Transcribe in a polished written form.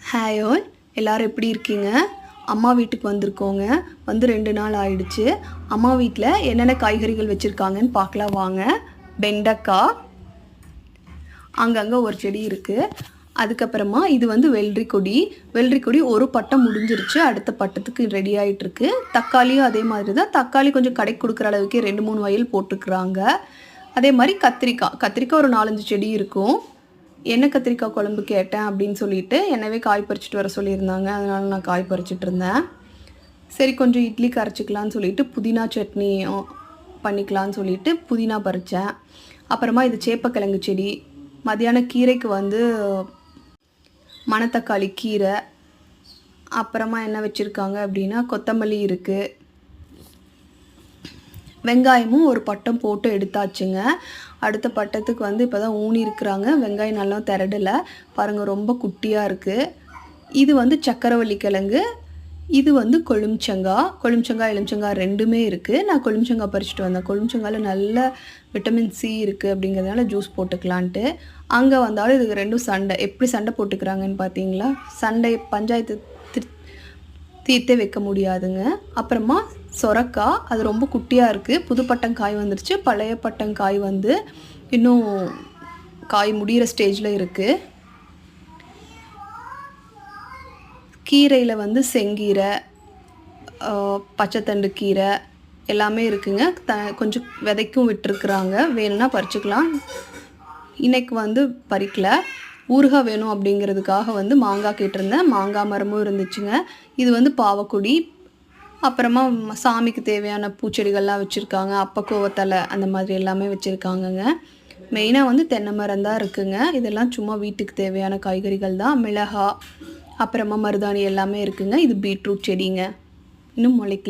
Hi all, எல்லோரும் எப்படி இருக்கீங்க? அம்மா வீட்டுக்கு வந்திருக்கோங்க. வந்து 2 நாள் ஆயிடுச்சு. அம்மா வீட்டில் என்னென்ன காய்கறிகள் வச்சுருக்காங்கன்னு பார்க்கலாம் வாங்க. வெண்டைக்காய், அங்கங்கே ஒரு செடி இருக்குது. அதுக்கப்புறமா இது வந்து வெள்ளரி கொடி ஒரு பட்டம் முடிஞ்சிருச்சு, அடுத்த பட்டத்துக்கு ரெடி ஆகிட்டுருக்கு. தக்காளியும் அதே மாதிரி தான். தக்காளி கொஞ்சம் கடைக்கு கொடுக்குற அளவுக்கு 2-3 வயல் போட்டுக்கிறாங்க. அதே மாதிரி கத்திரிக்காய் ஒரு 4-5 செடி இருக்கும். என்ன கத்திரிக்காய் குழம்பு கேட்டேன் அப்படின்னு சொல்லிட்டு என்னவே காய் பறிச்சுட்டு வர சொல்லியிருந்தாங்க. அதனால் நான் காய் பறிச்சுட்டு இருந்தேன். சரி கொஞ்சம் இட்லி கரைச்சிக்கலான்னு சொல்லிட்டு புதினா சட்னி பண்ணிக்கலான்னு சொல்லிட்டு புதினா பறித்தேன். அப்புறமா இது சேப்பக்கிழங்கு செடி. மதியான கீரைக்கு வந்து மணத்தக்காளி கீரை. அப்புறமா என்ன வச்சுருக்காங்க அப்படின்னா கொத்தமல்லி இருக்குது. வெங்காயமும் ஒரு பட்டம் போட்டு எடுத்தாச்சுங்க. அடுத்த பட்டத்துக்கு வந்து இப்போ தான் ஊனி இருக்கிறாங்க. வெங்காயம் நல்லா திரடலை பாருங்கள், ரொம்ப குட்டியாக இருக்குது. இது வந்து சக்கரவள்ளி கிழங்கு. இது வந்து கொழுமிச்சங்காய் எலுமிச்சங்காய் ரெண்டுமே இருக்குது. நான் கொழுமிச்சங்காய் பறிச்சுட்டு வந்தேன். கொழுமிச்சங்காயில் நல்ல விட்டமின் சி இருக்குது அப்படிங்கிறதுனால ஜூஸ் போட்டுக்கலான்ட்டு. அங்கே வந்தாலும் இதுக்கு ரெண்டும் சண்டை. எப்படி சண்டை போட்டுக்கிறாங்கன்னு பார்த்தீங்களா? சண்டை பஞ்சாயத்து தீர்த்தே வைக்க முடியாதுங்க. அப்புறமா சொரக்காய், அது ரொம்ப குட்டியாக இருக்குது. புது பட்டங்காய் வந்துருச்சு. பழைய பட்டங்காய் வந்து இன்னும் காய் முடிகிற ஸ்டேஜில் இருக்குது. கீரையில் வந்து செங்கீரை, பச்சைத்தண்டு கீரை எல்லாமே இருக்குங்க. கொஞ்சம் விதைக்கும் விட்டுருக்குறாங்க. வேணும்னா பறிச்சுக்கலாம். இன்றைக்கு வந்து பறிக்கல. ஊறுகாய் வேணும் அப்படிங்கிறதுக்காக வந்து மாங்காய் கேட்டிருந்தேன். மாங்காய் மரமும் இருந்துச்சுங்க. இது வந்து பாவக்கொடி. அப்புறமா சாமிக்கு தேவையான பூச்செடிகள்லாம் வச்சுருக்காங்க. அப்பக்கோவத்தலை அந்த மாதிரி எல்லாமே வச்சுருக்காங்கங்க. மெயினாக வந்து தென்னை மரம் தான் இருக்குங்க. இதெல்லாம் சும்மா வீட்டுக்கு தேவையான காய்கறிகள் தான். மிளகாய், அப்புறமா மருதாணி எல்லாமே இருக்குங்க. இது பீட்ரூட் செடிங்க, இன்னும் முளைக்கல.